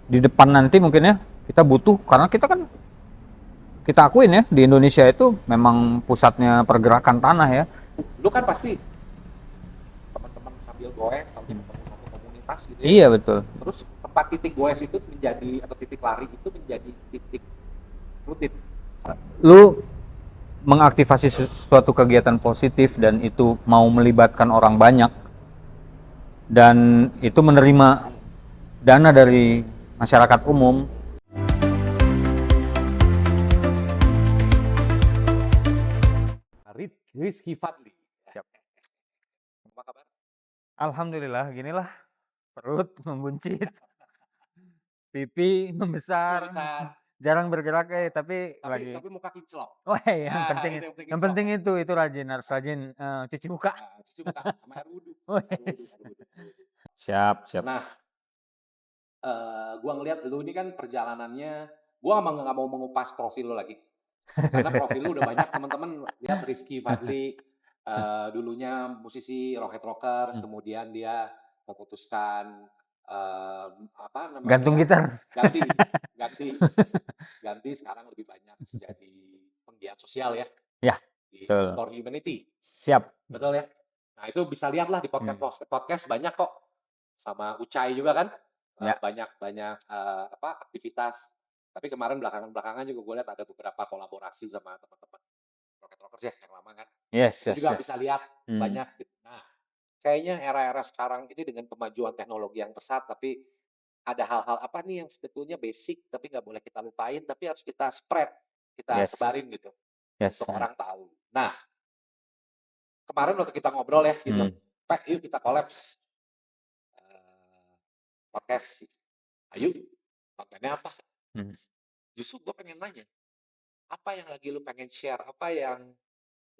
di depan nanti mungkin ya kita butuh, karena kita kan kita akuin ya di Indonesia itu memang pusatnya pergerakan tanah ya. Lu kan pasti teman-teman sambil goes atau ketemu satu komunitas gitu ya. Iya betul. Terus tempat titik goes itu menjadi atau titik lari itu menjadi titik rutin. Lu mengaktifasi suatu kegiatan positif dan itu mau melibatkan orang banyak dan itu menerima dana dari masyarakat umum. Rizky Fadli. Siap. Apa kabar? Alhamdulillah, ginilah perut membuncit, pipi membesar, Besar. jarang bergerak tapi Tapi lagi. muka kinclong. Wah, yang Nah, penting itu yang penting yang kinclong. penting itu rajin, harus rajin cuci muka. Nah, cuci muka sama air wudhu. Air wudhu, Wes. air wudhu, air wudhu. Siap, siap. Nah, gua ngelihat lu ini kan perjalanannya, gua emang nggak mau mengupas profil lu lagi. Karena profil lu udah banyak teman-teman lihat Rizky Fadli, dulunya musisi Rocket Rockers, Hmm. kemudian dia memutuskan, apa Gantung namanya, gitar. ganti ganti ganti sekarang lebih banyak jadi penggiat sosial ya, Ya, di betul. Restore Humanity, Siap. betul ya? Nah itu bisa lihatlah di Hmm. podcast banyak kok, sama Ucai juga kan, Ya. banyak, aktivitas. Tapi kemarin belakangan juga gue lihat ada beberapa kolaborasi sama teman-teman Rocket Rockers ya, yang lama kan. Yes, Itu yes, juga yes. bisa lihat Hmm. banyak gitu. Nah, kayaknya era-era sekarang ini dengan kemajuan teknologi yang pesat, tapi ada hal-hal apa nih yang sebetulnya basic, tapi nggak boleh kita lupain, tapi harus kita spread, kita Yes. sebarin gitu, Yes. untuk orang tahu. Nah, kemarin waktu kita ngobrol ya gitu, Hmm. Pak, yuk kita kolaps, podcast. Ayo, kontennya apa? Hmm. Justru gue pengen nanya, apa yang lagi lu pengen share? Apa yang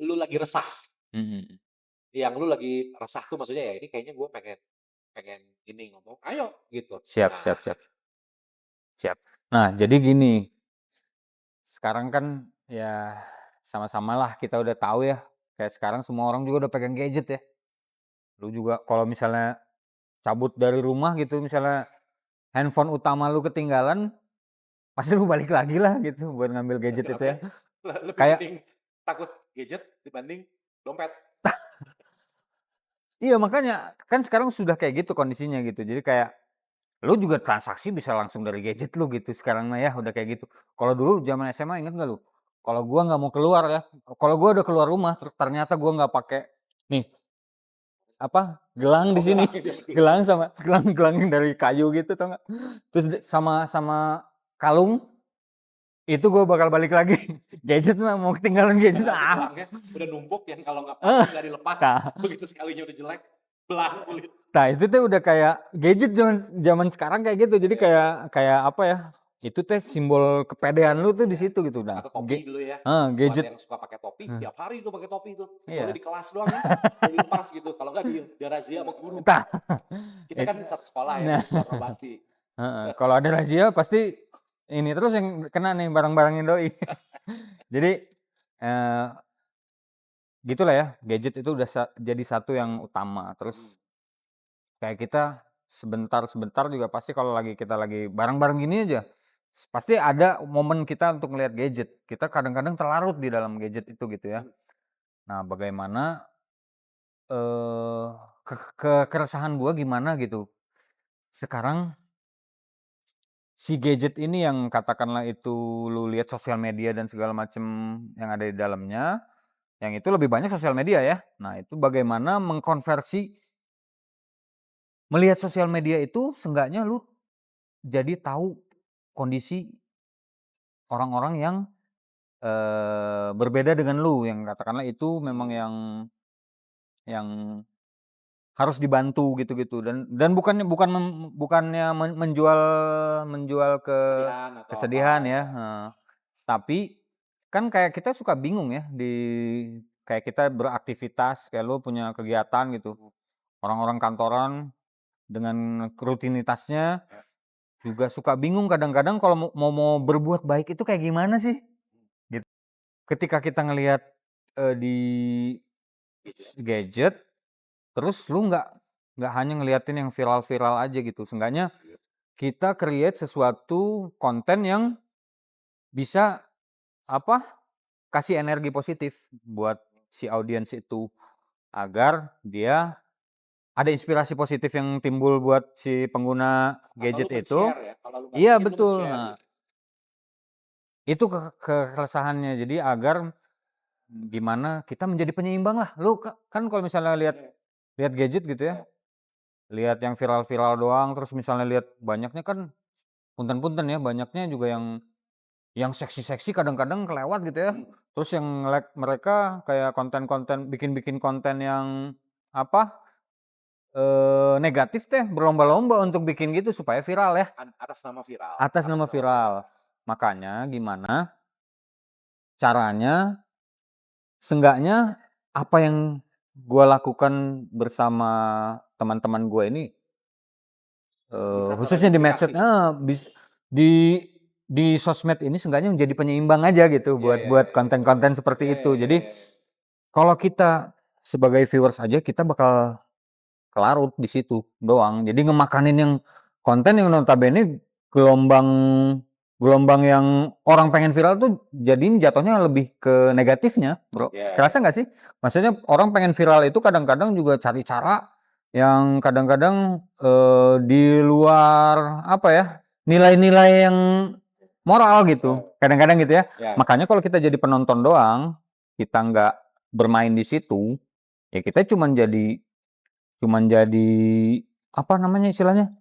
lu lagi resah? Hmm. Yang lu lagi resah tuh maksudnya ya ini kayaknya gue pengen pengen ini ngomong, ayo gitu. Siap, Nah, siap, siap. Siap. Nah, jadi gini, sekarang kan ya sama-sama lah kita udah tahu ya, kayak sekarang semua orang juga udah pegang gadget ya. Lu juga kalau misalnya cabut dari rumah gitu, misalnya handphone utama lu ketinggalan, pasti lu balik lagi lah gitu buat ngambil gadget itu kenapa ya. ya? Lebih Kayak mending takut gadget dibanding dompet. iya makanya kan sekarang sudah kayak gitu kondisinya gitu. Jadi kayak lu juga transaksi bisa langsung dari gadget lu gitu sekarang mah ya udah kayak gitu. Kalau dulu zaman SMA inget nggak lu? Kalau gua nggak mau keluar ya, kalau gua udah keluar rumah ternyata gua nggak pakai nih apa gelang di Oh sini, gelangnya zaman dulu. gelang sama gelang yang dari kayu gitu tau nggak? Terus sama kalung itu gua bakal balik lagi. Gadget mah mau ketinggalan gadget Padahal tuh gelangnya udah numpuk yang kalau nggak eh, pakai nggak dilepas, nah, begitu sekalinya udah jelek, belang kulit. nah itu tuh udah kayak gadget zaman zaman sekarang kayak gitu. Jadi Iya, kayak kayak apa ya? Itu teh simbol kepedean lu tuh di iya. situ gitu. Nah, Atau topi dulu ya. Buat gadget. yang suka pakai topi, Heeh, tiap hari tuh pakai topi tuh. Kecuali iya. di kelas doang ya, boleh dilepas gitu. Kalau nggak di razia sama guru. Tah, Kita kan satu sekolah ya, nah, warna-warni. heeh, kalau ada razia pasti ini terus yang kena nih barang-barangnya doi. Jadi eh, gitulah ya, gadget itu udah jadi satu yang utama. Hmm. Terus kayak kita sebentar-sebentar juga pasti kalau kita lagi bareng-bareng gini aja, pasti ada momen kita untuk ngelihat gadget. Kita kadang-kadang terlarut di dalam gadget itu gitu ya. Hmm. Nah, bagaimana eh keresahan gua gimana gitu. Sekarang si gadget ini yang katakanlah itu lu lihat sosial media dan segala macam yang ada di dalamnya, yang itu lebih banyak sosial media ya. Nah, itu bagaimana mengkonversi melihat sosial media itu seenggaknya lu jadi tahu kondisi orang-orang yang berbeda dengan lu, yang katakanlah itu memang Hmm. yang harus dibantu gitu-gitu dan bukannya menjual menjual Kesedihan atau apa kesedihan ya, ya. tapi kan kayak kita suka bingung ya kayak kita beraktivitas, kayak lu punya kegiatan gitu, orang-orang kantoran dengan rutinitasnya Ya. juga suka bingung kadang-kadang kalau mau berbuat baik itu kayak gimana sih, gitu. Ketika kita ngelihat, di Gadget. gadget, terus lu nggak hanya ngeliatin yang viral-viral aja gitu, seenggaknya Iya. kita create sesuatu konten yang bisa kasih energi positif buat si audiens itu, agar dia ada inspirasi positif yang timbul buat si pengguna Atau lu gadget itu. men-share ya, kalau lu nggak Iya bikin lu betul, men-share nah gitu. itu keresahannya. Jadi agar gimana kita menjadi penyeimbang lah. Lu kan kalau misalnya lihat Iya, gadget gitu ya, iya. lihat yang viral-viral doang, terus misalnya lihat banyaknya kan punten-punten ya, banyaknya juga yang seksi-seksi kadang-kadang kelewat gitu ya. Mhm. Terus yang mereka kayak konten-konten bikin-bikin konten yang apa, negatif teh Ya, berlomba-lomba betul. untuk bikin gitu supaya viral ya, Atas nama viral, atas atas nama nama viral. viral. Makanya gimana caranya seenggaknya apa yang gua lakukan bersama teman-teman gua ini, Bisa khususnya di medsos, terverifikasi. di sosmed ini seenggaknya menjadi penyeimbang aja gitu Iya, buat iya, iya, buat iya, betul. konten-konten seperti Iya, itu. iya, Jadi iya, iya. kalau kita sebagai viewers aja kita bakal kelarut di situ doang. Jadi ngemakanin yang konten yang notabene gelombang gelombang yang orang pengen viral tuh jadiin jatuhnya lebih ke negatifnya, Bro. Iya, iya. Kerasa nggak sih? Maksudnya orang pengen viral itu kadang-kadang juga cari cara yang kadang-kadang, di luar apa ya, nilai-nilai yang moral gitu, Iya, kadang-kadang gitu ya. iya. Makanya kalau kita jadi penonton doang, kita nggak bermain di situ, ya kita cuman jadi apa namanya istilahnya,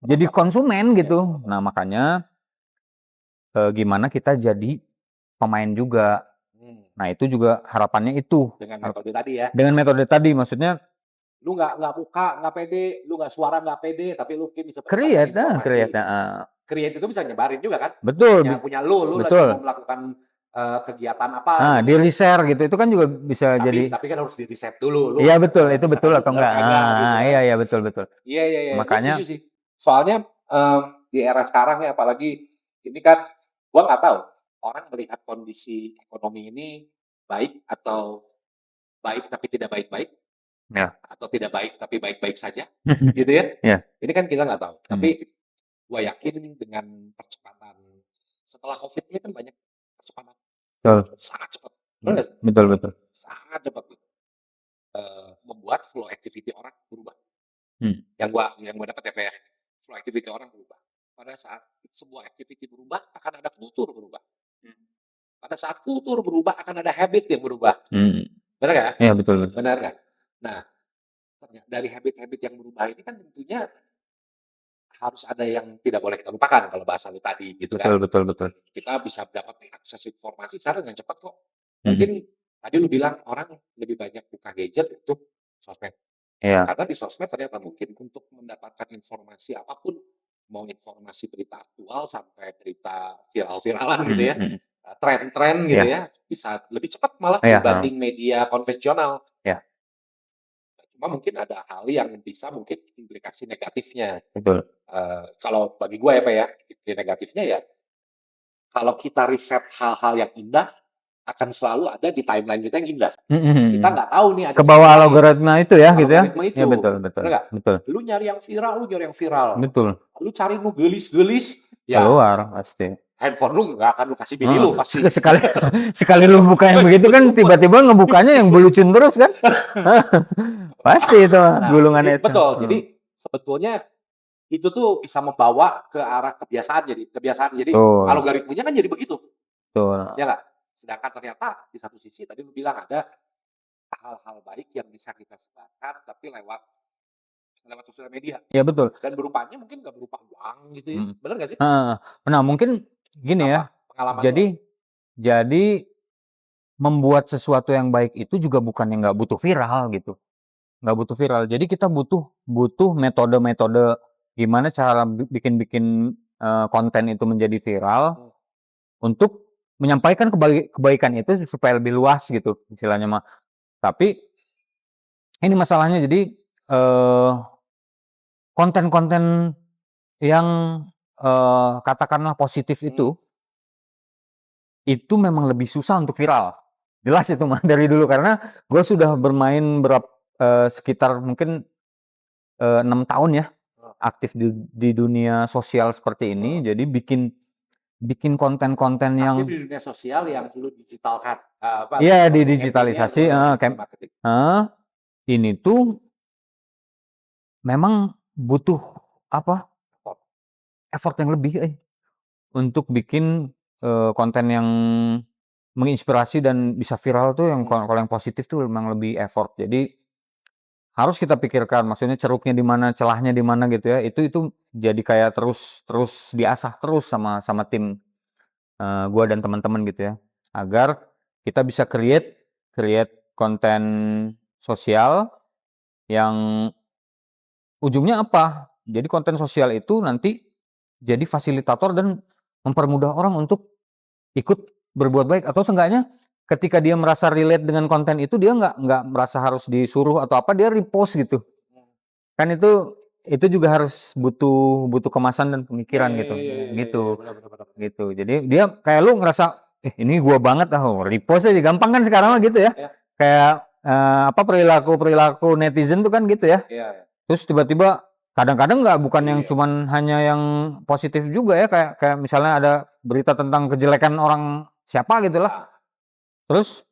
jadi Penonton. konsumen Iya, gitu. penonton. Nah makanya, gimana kita jadi pemain juga. Hmm. Nah itu juga harapannya itu, Dengan metode tadi ya. dengan metode tadi maksudnya Lu nggak muka, nggak pede, lu nggak suara nggak pede, tapi lu mungkin bisa menyebarkan create, informasi. create, heeh. Create itu bisa nyebarin juga kan? Betul, Punya lu lagi betul. mau melakukan kegiatan apa Nah, gitu kan. di-reshare gitu, itu kan juga bisa Tapi jadi. tapi kan harus di-riset dulu, lu Iya betul, itu betul misalkan lu atau benar enggak. kagak gitu kan. Iya iya, betul betul. Iya, iya, iya, gue setuju Makanya sih. Soalnya di era sekarang ya, apalagi ini kan, gua nggak tahu orang melihat kondisi ekonomi ini baik atau baik tapi tidak baik-baik, ya. atau tidak baik tapi baik-baik saja, gitu ya. Ya. Ini kan kita nggak tahu. Tapi Mhm. gua yakin dengan percepatan setelah COVID ini kan banyak percepatan, Betul. sangat cepat, benar nggak sih? Betul betul. Sangat cepat gitu. Membuat flow activity orang berubah. Hmm. Yang gua dapat ya, kayak flow activity orang berubah. Pada saat sebuah activity berubah, akan ada kultur berubah. Pada saat kultur berubah, akan ada habit yang berubah. Hmm. Benar nggak? Iya betul betul. Benar nggak? Nah, dari habit-habit yang berubah ini kan tentunya harus ada yang tidak boleh kita lupakan kalau bahasa lu tadi gitu kan. Betul betul betul. Kita bisa dapat akses informasi sekarang dengan cepat kok. Mhm. Mungkin tadi lu bilang orang lebih banyak buka gadget untuk sosmed. Iya. Karena di sosmed ternyata mungkin untuk mendapatkan informasi apapun, mau informasi berita aktual sampai berita viral-viralan gitu Mhm ya, mhm. tren-tren gitu Iya. ya, bisa lebih cepat malah Iya, heeh. dibanding media konvensional. Iya. Cuma mungkin ada hal yang bisa mungkin implikasi negatifnya. Betul. Kalau bagi gue ya Pak ya, implikasi negatifnya ya, kalau kita riset hal-hal yang indah, akan selalu ada di timeline kita yang indah. Kita Mhm. nggak tahu nih ada Ke sisi bawah lain. algoritma itu ya gitu ya. Algoritma Iya itu, betul betul. bener nggak? Betul. Lu nyari yang viral, lu nyari yang viral. Betul. Lu cari lu gelis-gelis, ya Keluar pasti. handphone lu nggak akan lu kasih bini Heeh. lu pasti. Sekali sekali lu buka yang begitu kan tiba-tiba ngebukanya yang belucun terus kan. Pasti itu Nah, gulungan jadi itu. betul. Jadi sebetulnya itu tuh bisa membawa ke arah kebiasaan jadi kebiasaan. Jadi Betul. algoritmanya kan jadi begitu, Betul. ya nggak? Sedangkan ternyata di satu sisi tadi lu bilang ada hal-hal baik yang bisa kita sebarkan tapi lewat sosial media. Iya betul. Dan berupanya mungkin nggak berupa uang gitu ya. Mhm. Bener nggak sih? Heeh. Nah, mungkin gini ya. Apa pengalaman lu? Jadi membuat sesuatu yang baik itu juga bukan yang nggak butuh viral gitu. Nggak butuh viral. Jadi kita butuh metode-metode gimana cara bikin konten itu menjadi viral untuk menyampaikan kebaikan itu supaya lebih luas gitu istilahnya mah. Tapi ini masalahnya jadi konten-konten yang katakanlah positif itu memang lebih susah untuk viral. Jelas itu mah dari dulu karena gue sudah bermain sekitar mungkin 6 tahun ya aktif di dunia sosial seperti ini, jadi bikin konten-konten Aktif yang di dunia sosial yang lu digitalkan, iya, lu campaign-nya lu didigitalisasi, ada kem campaign marketing. ini tuh memang butuh apa, Oh, effort yang lebih, untuk bikin, konten yang menginspirasi dan bisa viral tuh yang kalau yang positif tuh memang lebih effort. Jadi harus kita pikirkan, maksudnya ceruknya di mana, celahnya di mana gitu ya. Itu jadi kayak terus terus diasah terus sama tim, gua dan teman-teman gitu ya. Agar kita bisa create create konten sosial yang ujungnya apa? Jadi konten sosial itu nanti jadi fasilitator dan mempermudah orang untuk ikut berbuat baik atau seenggaknya ketika dia merasa relate dengan konten itu dia nggak merasa harus disuruh atau apa, dia repost gitu. Kan itu juga harus butuh butuh kemasan dan iya pemikiran iya gitu, iya iya iya iya, gitu, benar benar benar. gitu. Jadi dia kayak lu ngerasa, ini gua banget repost aja gampang kan sekarang Iya mah gitu ya. iya Kayak, apa, perilaku netizen tuh kan gitu ya. iya iya. Terus tiba-tiba kadang-kadang nggak bukan yang Iya. cuman hanya yang positif juga ya, kayak kayak misalnya ada berita tentang kejelekan orang siapa gitu lah, Ah, terus,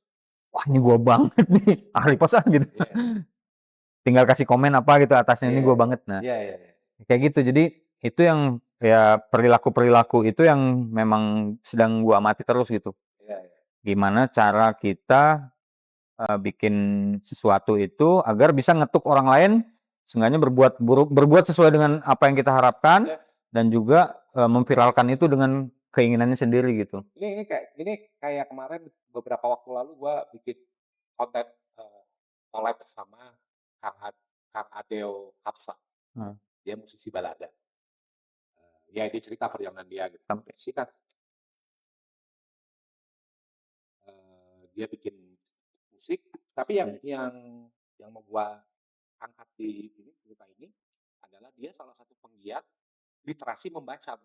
"Wah ini gua banget nih, repost ah," gitu. iya Tinggal kasih komen apa gitu atasnya, "Ini iya gua banget." Nah, iya iya iya. kayak gitu. Jadi itu yang ya perilaku-perilaku itu yang memang sedang gua amati terus gitu. Iya iya. Gimana cara kita, bikin sesuatu itu agar bisa ngetuk orang lain, seenggaknya berbuat sesuai dengan apa yang kita harapkan Iya. dan juga, memviralkan itu dengan keinginannya sendiri gitu. Ini kayak kemarin beberapa waktu lalu gua bikin konten, collab sama Kang Adeo Hapsa, Heeh, dia musisi balada. Ya dia cerita perjalanan dia gitu. sampai Sih kan, dia bikin musik, tapi yang mhm, yang mau gua angkat di ini, cerita ini, adalah dia salah satu penggiat literasi membaca.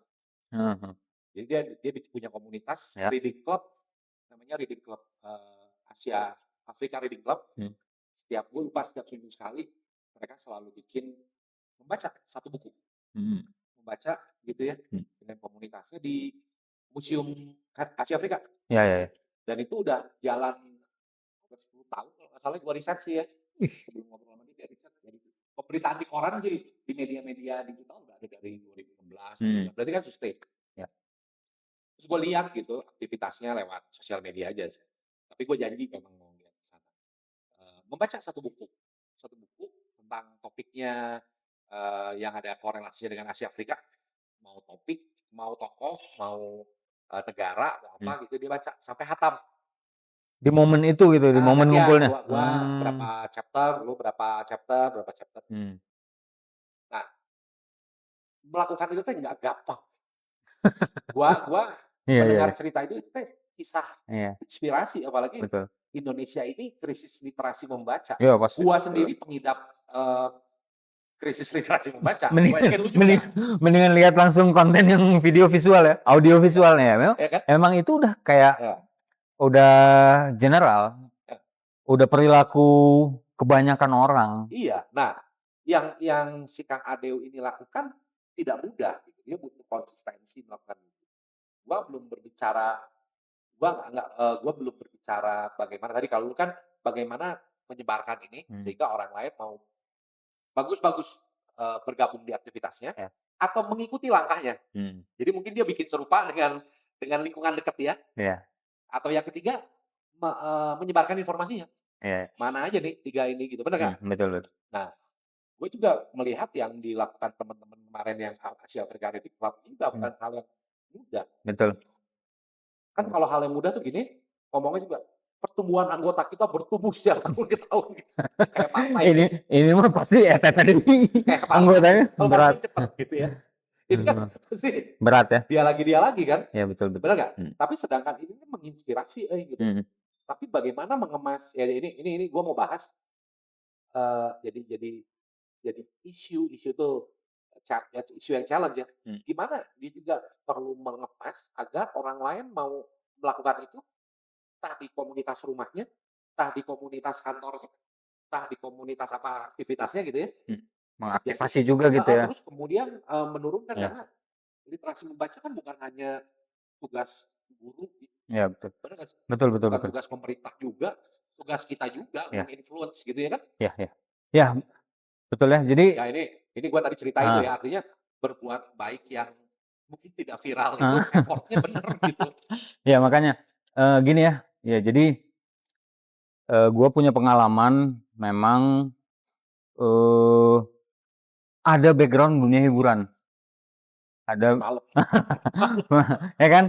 heeh heeh, Jadi dia dia punya komunitas ya, reading club, namanya Reading Club, Asia Afrika Reading Club. mmm, Gue lupa setiap minggu sekali, mereka selalu bikin membaca satu buku, mhm, membaca gitu ya, mmm, dengan komunitasnya di Museum Asia Afrika. ya ya ya. Dan itu udah jalan hampir 10 tahun kalau nggak salah, gue riset sih ya. Ih, Sebelum ngobrol sama dia riset. Jadi pemberitaan di koran sih, di media-media digital udah ada dari 2016, mhm, 17, berarti kan sustain. ya, Terus gue lihat gitu aktivitasnya lewat sosial media aja sih. Tapi gue janji memang mau lihat ke sana. Membaca satu buku tentang topiknya, yang ada korelasinya dengan Asia Afrika, mau topik, mau tokoh, mau, negara, mau mmm. apa gitu dia baca sampai hatam. Di momen itu gitu, di momen Gantian, ngumpulnya? gua berapa chapter, lu berapa chapter berapa chapter. Mmm, Nah, melakukan itu teh nggak gampang. Gua iya iya mendengar iya, cerita itu teh kisah iya, inspirasi, apalagi betul. Indonesia ini krisis literasi membaca. Iya pasti. Gua sendiri pengidap, krisis literasi membaca, Mending gua yakin lu mending juga, mendingan lihat langsung konten yang video visual ya, audio visualnya ya, ya kan? memang itu udah kayak Ya, udah general, ya, udah perilaku kebanyakan orang. iya. Nah, yang si Kang Adeu ini lakukan tidak mudah gitu, dia butuh konsistensi melakukan itu. Gua belum berbicara gua belum berbicara bagaimana tadi kalau lu kan bagaimana menyebarkan ini Mmm, sehingga orang lain mau bagus bagus, bergabung di aktivitasnya ya, atau mengikuti langkahnya. mmm, Jadi mungkin dia bikin serupa dengan lingkungan dekat dia, iya atau yang ketiga menyebarkan informasinya. iya, Mana aja nih 3 ini gitu, bener nggak? betul betul, Nah, gue juga melihat yang dilakukan teman-teman kemarin yang Asia Afrika Reading Club ini juga mmm, bukan hal yang mudah. betul. Kan kalau hal yang mudah tuh gini, ngomongnya juga, pertumbuhan anggota kita bertumbuh setiap tahun ke tahun, gitu. Kayak partai Ini gitu, ini mah pasti tadi kayak partai. anggotanya Kalau partai berat, kan cepet gitu ya. Ini kan heeh, pasti berat ya? dia lagi kan, Iya betul bener betul, nggak? Tapi sedangkan ini kan menginspirasi, gitu. mhm, Tapi bagaimana mengemas ya ini gue mau bahas, eee, jadi jadi jadi isu tuh, ya isu yang challenge ya. mmm, Gimana dia juga perlu mengemas agar orang lain mau melakukan itu, entah di komunitas rumahnya, entah di komunitas kantornya, entah di komunitas apa aktivitasnya gitu ya. mmm. Jadi mengaktifasi juga gitu ya. terus kemudian, menurunkan Iya karena literasi membaca kan bukan hanya tugas guru gitu, iya betul. bener nggak sih? Betul betul Bukan betul. tugas pemerintah juga, tugas kita juga Iya meng-influence gitu ya kan? iya iya. Iya betul ya. Jadi Ya ini gua tadi cerita itu heeh, ya, artinya berbuat baik yang mungkin tidak viral itu heeh. effort-nya bener gitu. Ya makanya, gini ya, ya jadi, gua punya pengalaman memang, eee, ada background dunia hiburan, ada Malam malam. ya kan?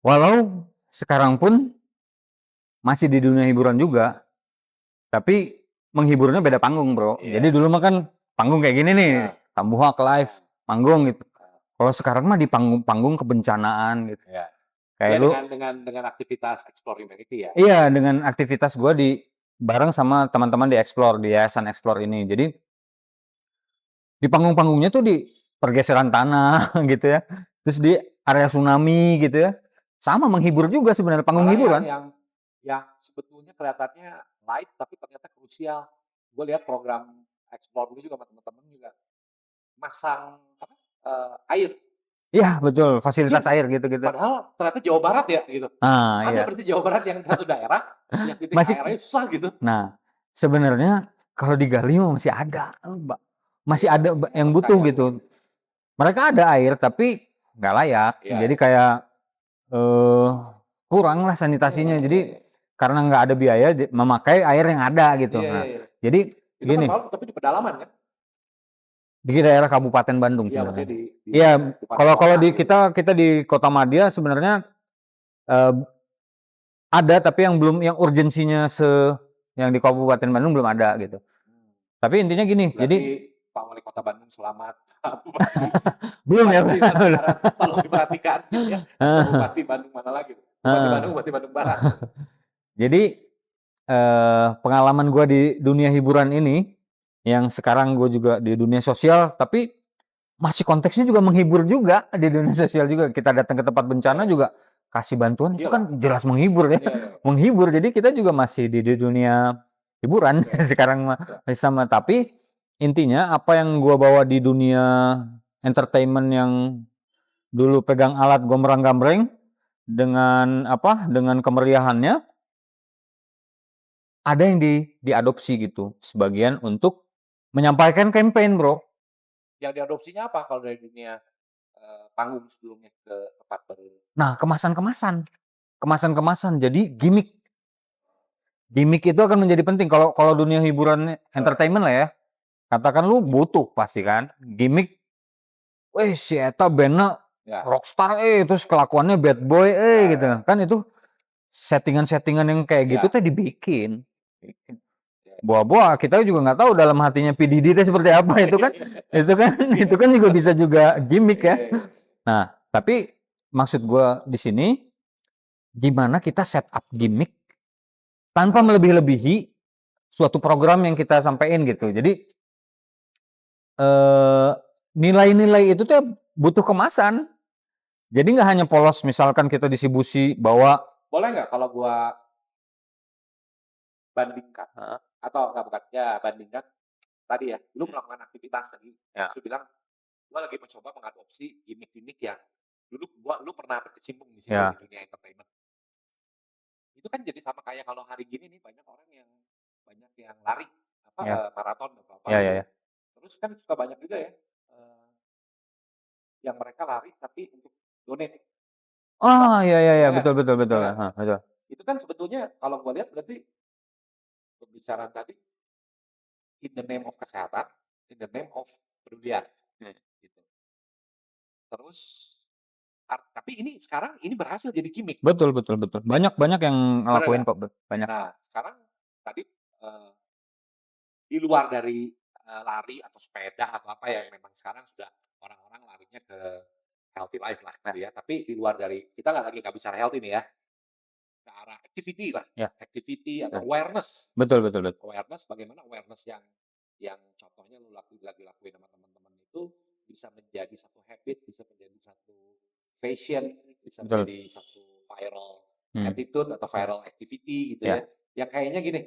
Walau sekarang pun masih di dunia hiburan juga, tapi menghiburnya beda panggung, Bro. Jadi Iya, dulu mah kan panggung kayak gini nih, heeh, Tambuhak Live, heeh, manggung gitu. heeh, Kalau sekarang mah di panggung-panggung kebencanaan gitu. iya. Iya Kayak lu dengan aktivitas Explore Humanity ya? iya, dengan aktivitas gua bareng sama teman-teman di Explore, di Yayasan Explore ini. Jadi di panggung-panggungnya tuh di pergeseran tanah gitu ya, terus di area tsunami gitu ya. Sama menghibur juga sebenarnya, panggung Malah hiburan. yang sebetulnya kelihatannya light tapi ternyata krusial. Gue lihat program Explore dulu juga sama teman-teman juga masang apa, air, Iya betul, fasilitas anjir, air gitu-gitu. padahal ternyata Jawa Barat ya gitu. Nah Ada iya, berarti Jawa Barat yang satu daerah yang titik masih airnya susah gitu. nah, sebenarnya kalau digali mah masih ada, Mbak, masih Iya, ada yang yang butuh percaya gitu. mungkin. Mereka ada air tapi nggak layak, Iya jadi iya. kayak, eee, kurang lah sanitasinya. Jadi karena nggak ada biaya memakai air yang ada gitu. Iya iya Nah, iya. jadi Itu kan gini, malam tapi di pedalaman kan? di daerah Kabupaten Bandung Iya maksudnya sebenarnya. di Iya, bukan di kalau kalau kota di gitu. kita di Kotamadya sebenarnya, eee, ada tapi yang belum yang urgensinya yang di Kabupaten Bandung belum ada gitu. Hmm. Tapi intinya gini, Berarti jadi Pak Wali Kota Bandung selamat, Pak Bupati belum ya. Bupati Bandung Barat tolong diperhatikan gitu ya, atau Bupati Bandung mana lagi tuh? Heeh. Bupati Bandung Barat. Jadi, pengalaman gua di dunia hiburan ini, yang sekarang gue juga di dunia sosial, tapi masih konteksnya juga menghibur juga, di dunia sosial juga. Kita datang ke tempat bencana Iya, juga kasih bantuan, itu iyalah. kan jelas menghibur ya, Iya iya iya. menghibur. Jadi kita juga masih di dunia hiburan Iya iya. sekarang mah Iya. masih sama. Tapi intinya apa yang gua bawa di dunia entertainment yang dulu pegang alat gombrang-gambreng, dengan apa, dengan kemeriahannya, ada yang diadopsi gitu, sebagian untuk menyampaikan campaign, Bro. Yang diadopsinya apa kalau dari dunia, panggung sebelumnya ke tempat baru? Nah, kemasan-kemasan, kemasan-kemasan, jadi gimmick. Gimmick itu akan menjadi penting kalau kalau dunia hiburan Heeh, entertainment lah ya, katakan lu butuh pasti kan, gimmick, "Weh, si eta bandna ya rockstar terus kelakuannya bad boy ya gitu." ya Kan itu settingan-settingan yang kayak gitu ya teh dibikin. Bikin. ya. Buah-buah kita juga nggak tahu dalam hatinya P. Diddy teh seperti apa itu kan itu kan juga bisa juga gimmick Iya ya. iya. Nah, tapi maksud gua di sini, gimana kita set up gimmick tanpa Heeh, melebih-lebihi suatu program yang kita sampein gitu. Jadi, eee, nilai-nilai itu tuh butuh kemasan. Jadi nggak hanya polos misalkan kita distribusi bawa boleh nggak kalau gua bandingkan heeh, atau enggak bukan, ya bandingkan tadi ya, lu melakukan aktivitas tadi, ya, terus lu bilang, "Gua lagi mencoba mengadopsi gimik-gimik yang dulu lu pernah berkecimpung di situ, di ya, dunia entertainment." Itu kan jadi sama kayak kalau hari gini nih banyak yang lari, apa, ya, maraton atau apa ya, ya, gitu. ya. Terus kan suka banyak juga ya, yang mereka lari tapi untuk donate, Oh, nyumbang, ya, ya, ya, ya kan? betul betul betul, Ya kan? heeh, betul. Itu kan sebetulnya kalau gua lihat berarti pembicaraan tadi in the name of kesehatan, in the name of kepedulian, Hmm. gitu. Terus tapi ini sekarang ini berhasil jadi gimmick, Betul betul betul. Banyak banyak yang bener ngelakuin nggak? kok, banyak. Nah, sekarang tadi, di luar dari, lari atau sepeda atau apa ya, yang memang sekarang sudah orang-orang larinya ke healthy life lah Ya, gitu ya, tapi di luar dari kita nggak bicara health ini ya, ke arah activity lah, ya, activity atau ya. awareness. Betul betul betul. Awareness bagaimana awareness yang contohnya lu lagi lakuin sama teman-teman itu bisa menjadi satu habit, bisa menjadi satu fashion, bisa Betul. menjadi satu viral Hmm, attitude atau viral activity gitu ya. ya. Yang kayaknya gini,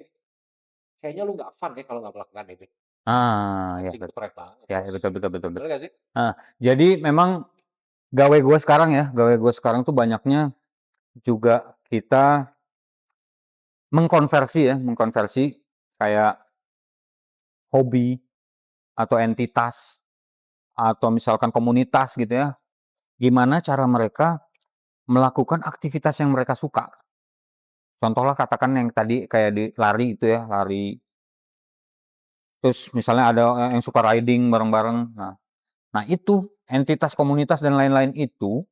kayaknya lu nggak fun ya kalau nggak melakukan ini. Ya Anjing itu keren banget, ya Bos. betul betul betul Bener betul. nggak sih? Jadi memang gawe gue sekarang tuh banyaknya juga kita mengkonversi kayak hobi atau entitas atau misalkan komunitas gitu ya, gimana cara mereka melakukan aktivitas yang mereka suka. Contohlah katakan yang tadi kayak di lari itu ya, lari. Terus misalnya ada yang suka riding bareng-bareng. Nah itu entitas komunitas dan lain-lain itu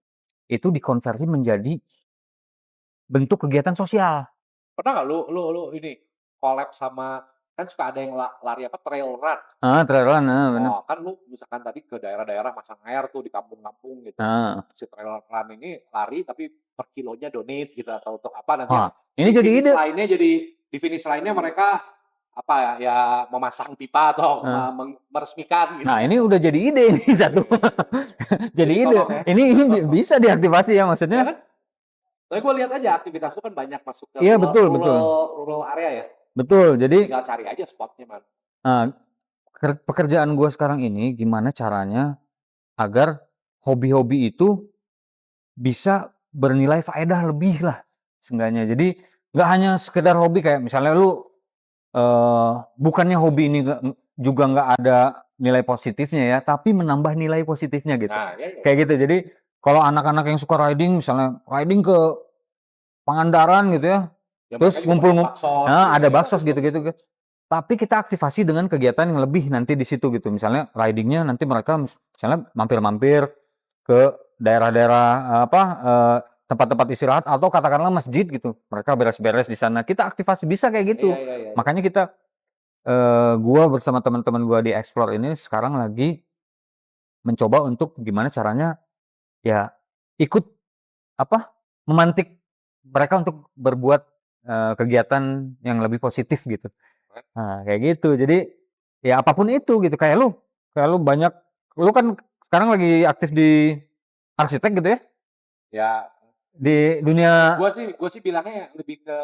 dikonversi menjadi bentuk kegiatan sosial. Pernah nggak lu ini collab sama kan suka ada yang lari apa trail run. Trail run, bener. Oh kan lu misalkan tadi ke daerah-daerah masang air tuh di kampung-kampung gitu. Heeh. Si trail run ini lari tapi per kilonya donate gitu atau untuk apa nanti yang Wah, ini jadi ide. di finish line-nya mereka apa ya, ya memasang pipa atau Heeh. meresmikan gitu Nah kan. ini udah jadi ide ini satu. Jadi Jadi ide. tolong ya. Ini Heeh. bisa diaktifasi ya Ya maksudnya. kan? Tapi gue lihat aja aktivitas lu kan banyak masuk ke Iya betul betul. rural area ya. Betul. Jadi Tinggal cari aja spotnya man. pekerjaan gue sekarang ini gimana caranya agar hobi-hobi itu bisa bernilai faedah lebih lah seenggaknya. Jadi nggak hanya sekedar hobi kayak misalnya lu bukannya hobi ini juga nggak ada nilai positifnya ya, tapi menambah nilai positifnya gitu. Nah, ya, ya. Kayak gitu. Jadi kalau anak-anak yang suka riding misalnya riding ke Pangandaran gitu ya, Ya mereka terus juga pakai ngumpul baksos ada ya, baksos gitu-gitu. Tapi kita aktivasi dengan kegiatan yang lebih nanti di situ gitu. Misalnya riding-nya nanti mereka misalnya mampir-mampir ke daerah-daerah tempat-tempat istirahat atau katakanlah masjid gitu. Mereka beres-beres di sana. Kita aktivasi bisa kayak Iya, gitu. iya, iya. Makanya kita gua bersama teman-teman gua di Explore ini sekarang lagi mencoba untuk gimana caranya ya ikut memantik mereka untuk berbuat kegiatan yang lebih positif gitu. Nah, kayak gitu. Jadi ya apapun itu gitu kayak lu banyak lu kan sekarang lagi aktif di arsitek gitu ya? Ya, Di dunia gua sih bilangnya lebih ke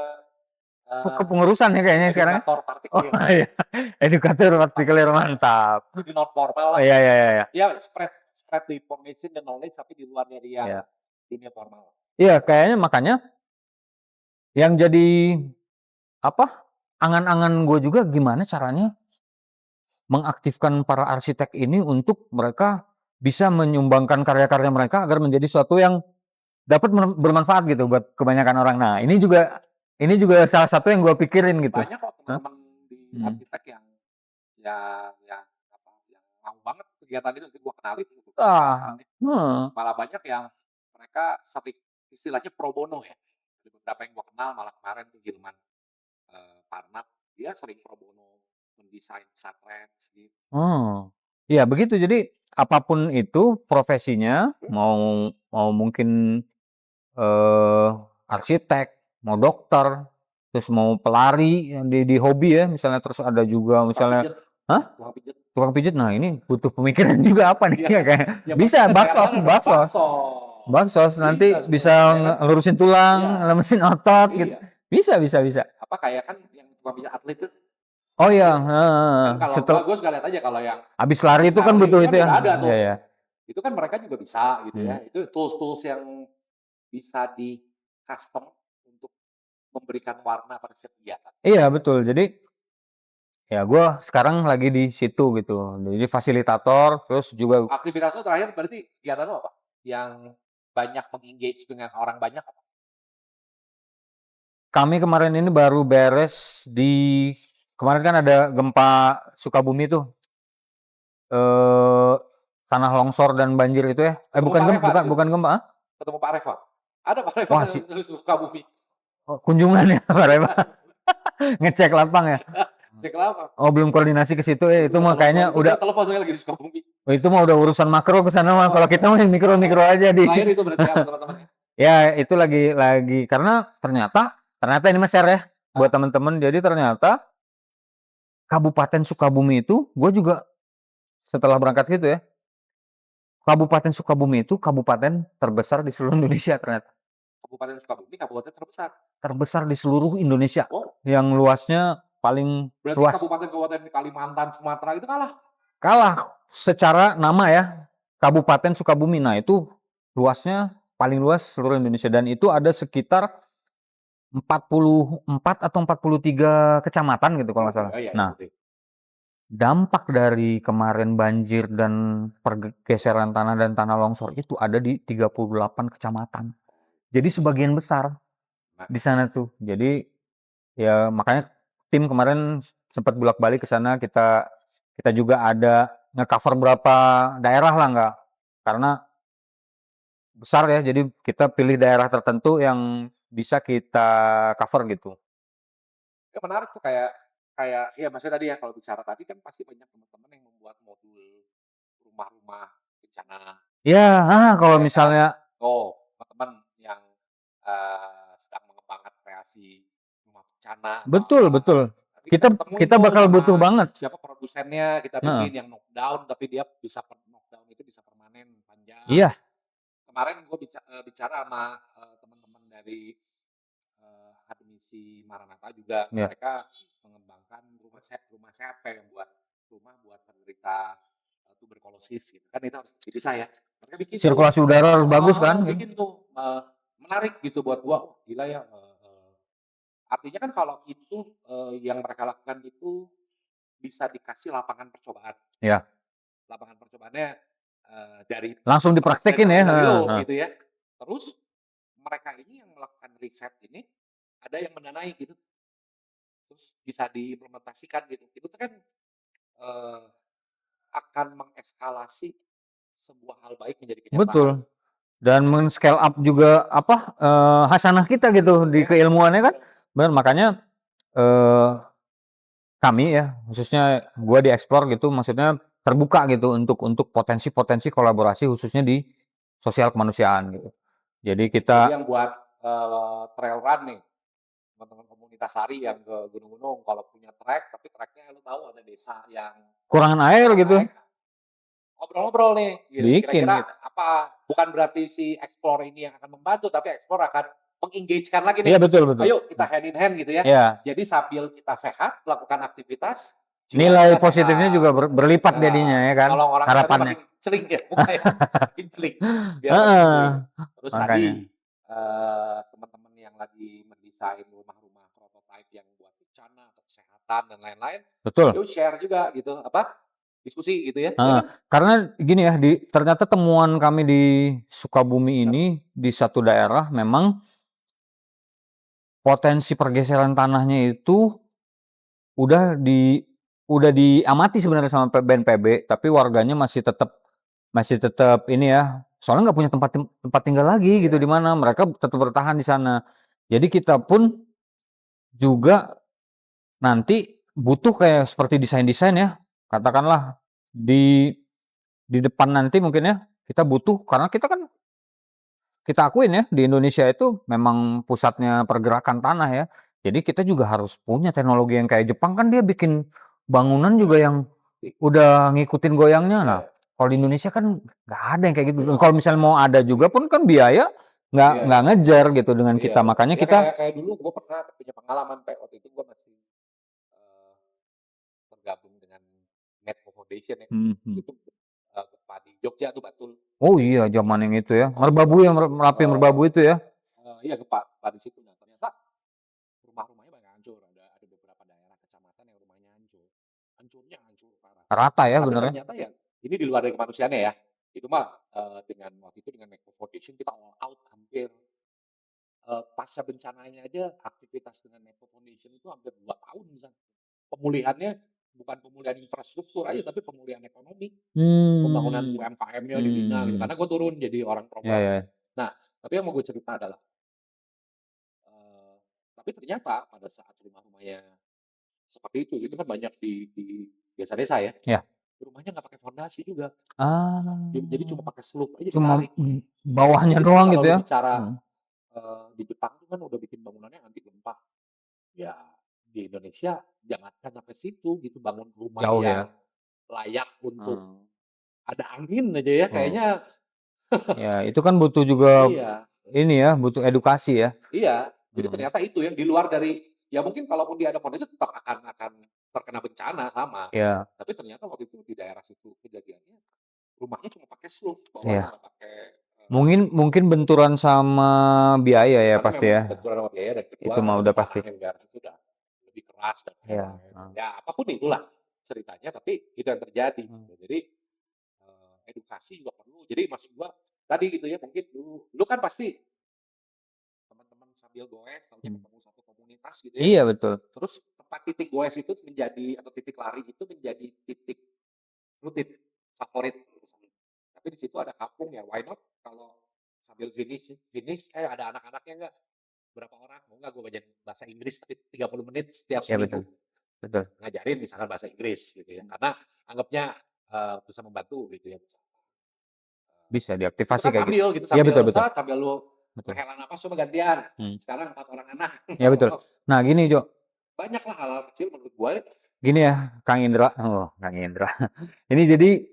kepengurusan ya kayaknya sekarang ya? edukator Oh partikelir. iya, edukator partikelir mantap. Di non formal Oh lah. iya iya iya. Ya spread spread the information dan knowledge tapi di luar dari yang Iya. dunia formal. Iya, kayaknya makanya yang jadi angan-angan gue juga gimana caranya mengaktifkan para arsitek ini untuk mereka bisa menyumbangkan karya-karya mereka agar menjadi sesuatu yang dapat bermanfaat gitu buat kebanyakan orang. Nah, ini juga salah satu yang gue pikirin gitu. Banyak kok Hah? teman-teman di arsitek yang apa yang mau banget kegiatan itu nanti gua kenalin gitu. Ah, Malah banyak yang mereka sering istilahnya pro bono ya. Ada beberapa yang gua kenal malah kemarin tuh Gilman Parnap dia sering pro bono mendesain pesantren gitu. Iya begitu. Jadi apapun itu profesinya, mau mau mungkin eh, arsitek, mau dokter, terus mau pelari yang di hobi ya, misalnya terus ada juga Tukang misalnya, pijet, hah? tukang pijet. Tukang pijit. Nah ini butuh pemikiran juga apa nih? Iya, Ya, kayak ya bisa makanya baksos, kadang-kadang ada baksos, baksos nanti Bisa bisa sebenarnya ya kan? ngelurusin tulang, Iya, lemesin otot gitu. iya. Bisa. Apa kayak kan yang tukang pijat atlet itu Oh iya, atlet kan kalau setel gue suka lihat aja kalau yang habis lari habis itu kan lari butuh itu kan itu ya. udah ada tuh. Iya ya. Itu kan mereka juga bisa gitu Hmm. ya. Itu tools-tools yang bisa di custom untuk memberikan warna pada setiap kegiatan. Iya betul. Jadi ya gue sekarang lagi di situ gitu. Jadi fasilitator, terus juga Aktivitas lo terakhir berarti kegiatan lo apa? Yang banyak mengengage dengan orang banyak apa? kami kemarin ini baru beres kemarin kan ada gempa Sukabumi tuh. Tanah longsor dan banjir itu ya. Ketemu Bukan Pak Reva di situ? bukan gempa. Ketemu Pak Reva? Ada Pak Reva Wah, dari Sukabumi. kunjungan ya Pak Reba. Ngecek lapang ya. Cek lama. Oh, belum koordinasi ke situ ya. Itu mah kayaknya udah Telepon saya lagi di Sukabumi. itu mah udah urusan makro ke sana mah. Kalau kita mah yang mikro-mikro aja Terakhir itu berarti apa teman-teman? Ya, itu lagi karena ternyata ini mas share ya buat teman-teman. Jadi ternyata Kabupaten Sukabumi itu, gue juga setelah berangkat gitu ya, Kabupaten Sukabumi itu kabupaten terbesar di seluruh Indonesia ternyata. Kabupaten Sukabumi kabupaten terbesar. Terbesar di seluruh Indonesia. Oh. Yang luasnya paling Berarti luas. kabupaten-kabupaten di Kalimantan, Sumatera itu kalah? Kalah secara nama ya, Kabupaten Sukabumi. Nah, itu luasnya paling luas seluruh Indonesia dan itu ada sekitar 44 atau 43 kecamatan gitu kalau nggak Oke, salah. oh iya, Nah, betul. dampak dari kemarin banjir dan pergeseran tanah dan tanah longsor itu ada di 38 kecamatan. Jadi sebagian besar Nah, di sana tuh. Jadi ya makanya tim kemarin sempat bolak-balik ke sana, kita juga ada nge-cover berapa daerah lah, nggak karena besar ya, jadi kita pilih daerah tertentu yang bisa kita cover gitu. ya menarik tuh kayak kayak ya maksudnya tadi ya kalau bicara tadi kan pasti banyak teman-teman yang membuat modul rumah-rumah bencana, Ya, kalau ya kan? misalnya Oh, teman-teman yang, sedang mengembangkan kreasi rumah bencana atau betul apa, betul. nanti kita Kita ketemuin kita tuh bakal butuh sama banget. siapa produsennya, kita Heeh. bikin yang knockdown tapi dia bisa knockdown itu bisa permanen panjang. Iya, Kemarin gue bicara sama, teman-teman dari, akademisi Maranatha juga, iya. mereka mengembangkan rumah sehat kayak buat rumah buat penderita, tuberkulosis gitu kan itu harus dipisah ya. Mereka bikin tuh Sirkulasi udara harus bagus kan gitu. bikin tuh, menarik gitu buat gua, oh gila ya, artinya kan kalau itu, yang mereka lakukan itu bisa dikasih lapangan percobaan. Ya, Lapangan percobaannya, dari langsung dari dipraktekin ya, dari heeh lo heeh. gitu ya. Terus mereka ini yang melakukan riset ini, ada yang mendanai gitu, terus bisa diimplementasikan gitu. Itu tuh kan, eee, akan mengeskalasi sebuah hal baik menjadi kenyataan. Betul. Dan men-scale up juga apa, hasanah kita gitu di Ya, keilmuannya kan. Bener, makanya, eee, kami ya, khususnya gua di-explore gitu, maksudnya terbuka gitu untuk potensi-potensi kolaborasi khususnya di sosial kemanusiaan gitu. Jadi jadi kita yang buat, trail run nih, teman-teman komunitas lari yang ke gunung-gunung kalau punya trek, tapi treknya lu tahu ada desa yang kekurangan air kurang gitu, naik, ngobrol-ngobrol nih, gitu. bikin Kira-kira gitu. apa, bukan berarti si explore ini yang akan membantu, tapi explore akan meng-engage-kan lagi nih. Iya betul betul. Ayo kita hand in hand gitu ya. Iya, Jadi sambil kita sehat, melakukan aktivitas, jiwa nilai kita positifnya sehat. juga berlipat jadinya Nah, ya kan, nolong orang tadi harapannya. makin celing ya, mukanya makin celing, biar makin Heeh, celing. Terus tadi, makanya. teman-teman yang lagi mendesain rumah-rumah prototipe yang buat bencana atau kesehatan dan lain-lain, Betul. yuk share juga gitu, apa, diskusi gitu ya Heeh, kan? karena gini ya, ternyata temuan kami di Sukabumi Kenapa? ini, di satu daerah memang potensi pergeseran tanahnya itu udah di udah diamati sebenarnya sama BNPB, tapi warganya masih tetap ini ya, soalnya nggak punya tempat tinggal lagi gitu Iya, di mana, mereka tetap bertahan di sana. Jadi kita pun juga nanti butuh kayak seperti desain-desain ya, katakanlah di depan nanti mungkin ya, kita butuh karena kita akuin ya, di Indonesia itu memang pusatnya pergerakan tanah ya. Jadi kita juga harus punya teknologi yang kayak Jepang kan dia bikin bangunan juga yang udah ngikutin goyangnya. Nah, iya, kalau di Indonesia kan nggak ada yang kayak gitu. belum, Kalau misalnya mau ada juga pun kan biaya nggak iya, ngejar gitu dengan iya, kita. Makanya ya kayak kita kayak dulu gue pernah punya pengalaman, Pak, waktu itu gue masih, eee, bergabung dengan Medco Foundation ya, mhm. itu, gempa di Jogja tuh Batul, Oh iya zaman yang itu ya, itu, Merbabu yang Merapi Merbabu itu ya? iya gempa di situ. Nah ternyata rumah-rumahnya banyak hancur, ada beberapa daerah kecamatan yang rumahnya hancur, hancurnya hancur parah. Rata ya Tapi benernya. ternyata ya, ini di luar dari kemanusiaannya ya, itu mah, dengan waktu itu dengan Medco Foundation kita all out hampir, pasca bencananya aja aktivitas dengan Medco Foundation itu hampir 2 tahun misalnya. Pemulihannya bukan pemulihan infrastruktur aja, tapi pemulihan ekonomi, pembangunan Mmm, UMKM-nya dibina gitu, mmm, karena gue turun jadi orang ya program. ya, Nah, tapi yang mau gue cerita adalah, eee, tapi ternyata pada saat rumah-rumahnya seperti itu kan banyak di desa-desa ya, ya. rumahnya nggak pakai fondasi juga, jadi cuma Ah, pakai seluf aja cuma, ditarik. bawahnya Jadi kan doang kalau gitu lu ya? bicara, Mhm, di Jepang itu kan udah bikin bangunannya anti gempa, ya di Indonesia jangankan sampai situ gitu, bangun rumah jauh yang ya? layak untuk Mmm, ada angin aja ya oh, kayaknya. ya itu kan butuh juga Iya, ini ya, butuh edukasi ya? iya, jadi Mhm, ternyata itu yang di luar dari Ya mungkin kalaupun dia ada modal itu tetap akan terkena bencana sama. Iya, Tapi ternyata waktu itu di daerah situ kejadiannya, rumahnya cuma pakai sloop, bawahnya iya. nggak pakai, Mungkin mungkin benturan sama biaya ya pertama pasti memang ya. benturan sama biaya dan kedua Itu mah udah pasti. tanahnya di daerah situ udah lebih keras dan Iya, lain-lain. heeh. Ya apapun itulah ceritanya, tapi itu yang terjadi Mmm. gitu. Jadi, edukasi juga perlu. Jadi maksud gua tadi gitu ya, mungkin lu kan pasti teman-teman sambil goes, taunya Mmm. ketemu satu komunitas gitu ya. Iya betul. Terus tempat titik goes itu menjadi atau titik lari itu menjadi titik rutin, favorit misalnya. Tapi di situ ada kampung ya, why not kalau sambil finish finish, ada anak-anaknya nggak? Berapa orang, mau nggak gue ngajarin bahasa Inggris tapi 30 menit setiap Iya betul, seminggu, betul. ngajarin misalkan bahasa Inggris gitu ya, karena anggapnya, bisa membantu gitu ya, Bisa itu diaktifasi kan kayak gitu. sambil gitu, Iya sambil betul betul, misalnya sambil lu betul. menghela napas coba gantian, Mmm. sekarang 4 orang anak, Iya betul. Nah gini Jo, banyaklah hal-hal kecil menurut gue. gini ya Kang Indra, oh Kang Indra. Ini jadi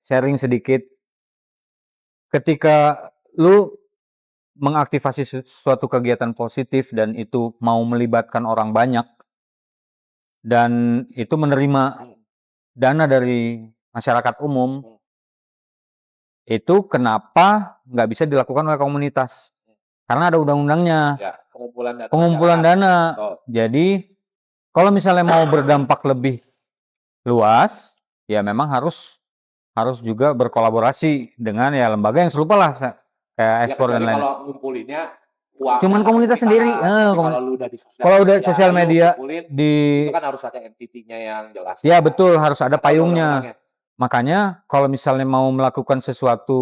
sharing sedikit, ketika lu mengaktifasi suatu kegiatan positif dan itu mau melibatkan orang banyak dan itu menerima Hmm, dana dari masyarakat umum, hmm, itu kenapa nggak bisa dilakukan oleh komunitas? hmm. Karena ada undang-undangnya, Ya, pengumpulan dana pengumpulan masyarakat, dana. betul. Jadi kalau misalnya mau berdampak lebih luas, ya memang harus harus juga berkolaborasi dengan ya lembaga yang serupa lah, kayak Ya Ekspor dan kecuali lain-lain. kalau ngumpulinnya Cuman dana komunitas sendiri, komunitas, tapi kalau lu udah di sosial kalau udah media, sosial ayo media kumpulin, itu di kan harus ada entity-nya yang jelas ya kan, betul harus ada atau ada payungnya. undang-undangnya. Makanya kalau misalnya mau melakukan sesuatu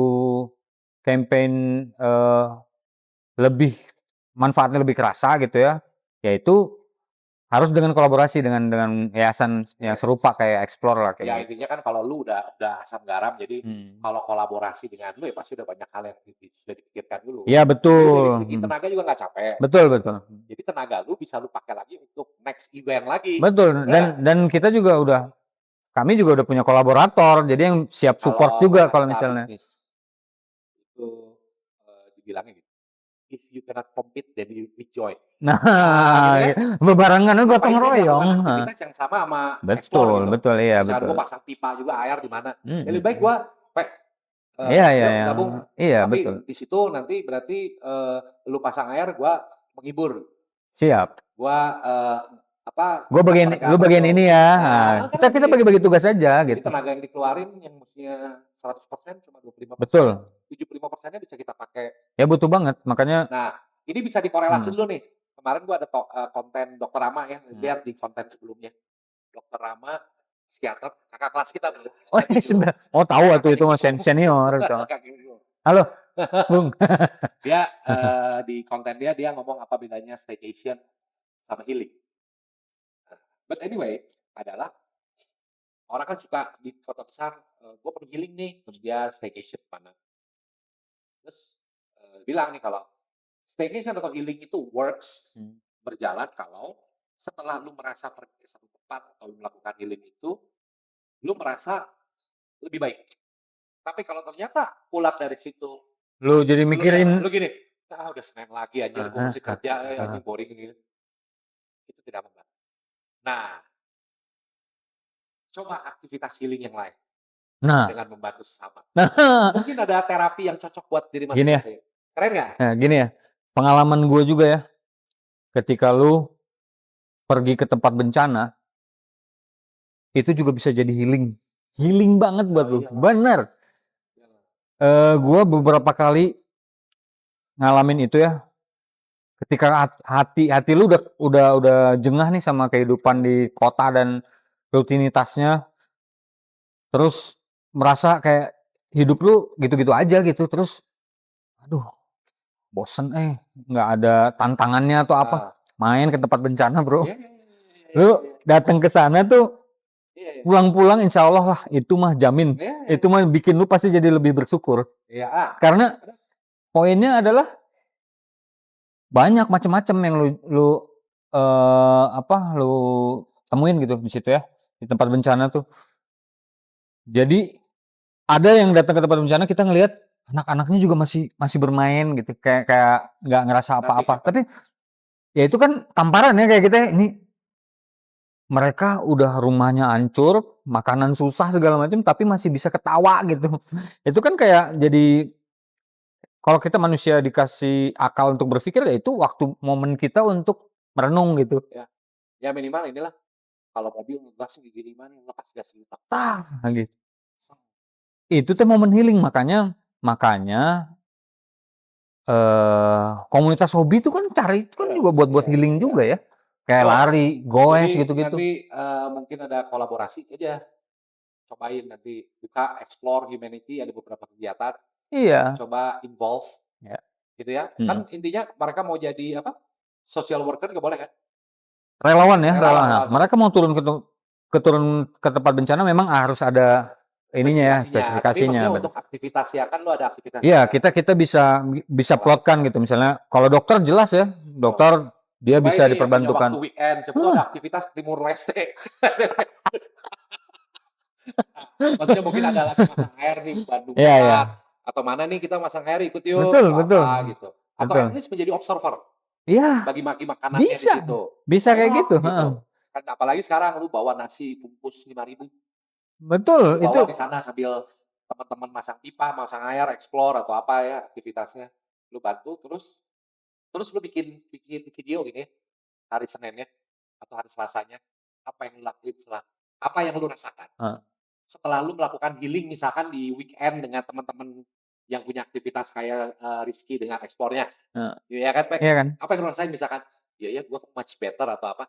campaign, lebih manfaatnya lebih kerasa gitu ya, yaitu harus dengan kolaborasi dengan yayasan yang Ya, serupa kayak Explore lah ya kayak gitu. intinya kan kalau lu udah asam garam, jadi Mhm. kalau kolaborasi dengan lu ya pasti udah banyak hal yang sudah dipikirkan dulu. Iya Lu betul, dari segi mhm, tenaga juga nggak capek, betul betul. jadi tenaga lu bisa lu pakai lagi untuk next event lagi, Betul, ya nggak? dan kita juga kami juga udah punya kolaborator, jadi yang siap support Kalau juga kalau bahasa misalnya. bisnis itu, dibilangnya gitu, "If you cannot compete, then you join." Nah, Nah, gitu kan. bebarengan itu gotong Ngapain dia royong, melakukan heeh. aktivitas yang sama sama Explore Betul gitu. betul, iya Misalkan betul. gue pasang pipa juga air di mana, ya lebih baik Mhm. gue Iya iya "Yuk iya. gabung." Iya betul. Tapi di situ nanti berarti, lu pasang air, gue menghibur, Siap. gue Gua ngundang bagian mereka lu bagian bergaul. ini ya, Nah, nah, kan kita kita lebih bagi-bagi tugas aja jadi gitu. tenaga yang dikeluarin yang mestinya 100% cuma 25%, Betul, 75%-nya bisa kita pakai. ya butuh banget makanya Nah, ini bisa dikorelasi mhm, dulu nih. Kemarin gua ada konten Dokter Rama ya, mhm. lihat di konten sebelumnya. Dokter Rama, psikiater, kakak kelas kita tuh, Oh saya iya tuju, oh tahu atuh kakaknya itu mah Kiko. senior itu. Kakaknya Kiko. Halo, Bung. Dia, di konten dia ngomong apa bedanya staycation sama healing. But anyway, adalah orang kan suka di kota besar, "Gue perlu healing nih," terus dia staycation ke mana. Terus, bilang nih kalau staycation atau healing itu works, Mmm. berjalan kalau setelah lu merasa pergi ke satu tempat atau lu melakukan healing itu, lu merasa lebih baik. Tapi kalau ternyata pulang dari situ, Lu jadi lu mikirin gini, "Ah, udah Senin lagi anjir, gue heeh mesti heeh kerja, heeh. anjing boring gini." Itu tidak membantu. Nah, coba aktivitas healing yang lain Nah dengan membantu sesama. nah, Mungkin ada terapi yang cocok buat diri gini ya, masing-masing. Keren nggak? gini ya, pengalaman gue juga ya, ketika lu pergi ke tempat bencana, itu juga bisa jadi healing. Healing banget buat Oh lu, iyalah, bener. iyalah. Gua beberapa kali ngalamin itu ya, ketika hati hati lu udah jengah nih sama kehidupan Ya, di kota dan rutinitasnya, terus merasa kayak hidup lu gitu-gitu aja gitu, terus aduh bosen nggak ada tantangannya atau apa, ah, main ke tempat bencana Bro. iya iya iya iya iya Lu iya. datang ke sana tuh, Iya iya. pulang-pulang insya Allah lah itu mah jamin, Iya iya itu iya. mah bikin lu pasti jadi lebih bersyukur. Iya, Karena ada poinnya adalah banyak macam-macam yang lu, lu temuin gitu di situ ya, di tempat bencana tuh. Jadi ada yang datang ke tempat bencana kita ngelihat anak-anaknya juga masih masih bermain gitu, kayak kayak nggak ngerasa nothing apa-apa. happen. Ya itu kan tamparan ya kayak kita ini, mereka udah rumahnya hancur, makanan susah segala macam, tapi masih bisa ketawa gitu. Itu kan kayak jadi kalau kita manusia dikasih akal untuk berpikir, ya itu waktu momen kita untuk merenung gitu. Ya, ya minimal inilah kalau mobil ngegas gini gimana lepas gas gitu. Tah, gitu. Itu tuh momen healing, makanya makanya komunitas hobi itu kan cari itu kan Iya juga buat iya healing iya. juga ya. Kayak Betul. lari, Jadi goes gitu-gitu. nanti, mungkin ada kolaborasi aja, cobain nanti buka Explore Humanity ada beberapa kegiatan, Iya. coba involve Ya. gitu ya. Mhm. Kan intinya mereka mau jadi apa, social worker nggak boleh kan? Relawan ya, relawan. Nah, Relawan-relawan mereka mau turun ke tempat bencana memang harus ada ininya ya, spesifikasinya, tapi spesifikasinya, maksudnya betul. untuk aktivitas ya kan lo ada aktivitasnya Iya, kan, kita bisa cobain. plotkan gitu, misalnya kalau dokter jelas ya, Betul. dokter dia Cobain bisa nih yang punya waktu diperbantukan. weekend, siapa tahu ada Hah, aktivitas ke Timur Leste. Maksudnya mungkin ada lagi masang air nih Bandung iya iya. Barat, atau mana nih kita masang air ikut yuk, Betul atau betul, apa gitu. Atau at betul. least menjadi observer, Iya, bagi-bagi makanannya di bisa situ. bisa kayak Enak gitu, heeh. gitu. Kan apalagi sekarang lu bawa nasi bungkus 5.000, lu Betul, itu bawa di sana sambil teman-teman masang pipa, masang air, explore atau apa ya aktivitasnya. Lu bantu terus terus lu bikin bikin video gini hari Seninnya atau hari Selasanya, apa yang lu lakuin apa yang lu rasakan heeh setelah lu melakukan healing misalkan di weekend dengan teman-teman yang punya aktivitas kayak, Rizky dengan ekspornya, heeh, ya kan, Pek? iya kan? Apa yang lu rasain misalkan, "Iya ya gua much better," atau apa.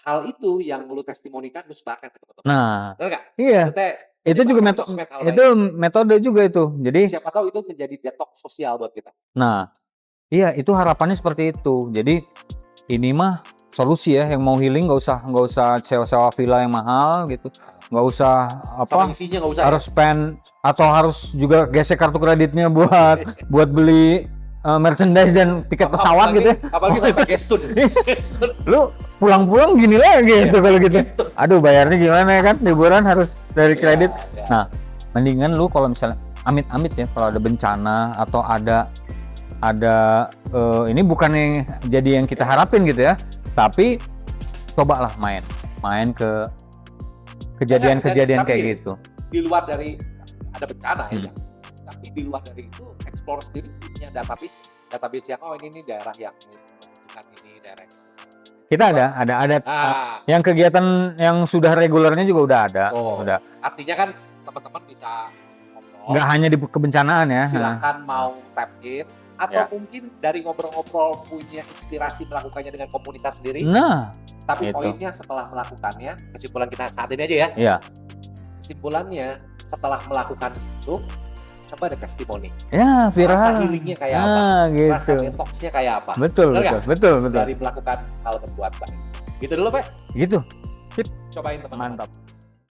Hal itu yang lu testimonikan lu sebarkan ke teman-teman. Nah, Bener nggak? iya, Maksudnya itu juga menyebarkan sosmed hal itu baik. metode juga itu. Jadi Siapa tahu itu menjadi detox sosial buat kita. nah, iya itu harapannya seperti itu. Jadi ini mah solusi ya, yang mau healing nggak usah sewa-sewa villa yang mahal gitu, nggak usah Sama apa, isinya nggak usah ya? harus spend atau harus juga gesek kartu kreditnya buat beli, merchandise dan tiket pesawat gitu ya. Apalagi sampai gestun. Gestun. Lu pulang-pulang gini lagi gitu kalau gitu. Gestun. Aduh bayarnya gimana ya kan, liburan harus dari Iya, kredit. iya. Nah, mendingan lu kalau misalnya amit-amit ya kalau ada bencana atau ini bukan yang jadi yang kita harapin gitu ya, tapi cobalah main ke kejadian-kejadian Tapi kayak gini, gitu. di luar dari ada bencana ya, Hmm. tapi di luar dari itu Explore sendiri punya database yang, "Oh ini nih daerah yang membutuhkan ini, daerah yang" Kita coba ada ah, yang kegiatan yang sudah regulernya juga udah ada, oh, udah. artinya kan teman-teman bisa Nggak ngobrol, hanya di kebencanaan ya. silahkan mau tap in, atau Ya. mungkin dari ngobrol-ngobrol punya inspirasi melakukannya dengan komunitas sendiri, Nah, tapi itu. poinnya setelah melakukannya, kesimpulan kita saat ini aja ya, Iya. kesimpulannya setelah melakukan itu, coba ada testimoni. Ya, Rasa viral. healing-nya kayak apa? Nah, Rasa gitu. detox-nya kayak apa? Betul, Bener betul, nggak? betul, betul. Dari melakukan hal berbuat baik. Gitu dulu, Pak. Gitu. Sip, Cobain teman-teman. mantap.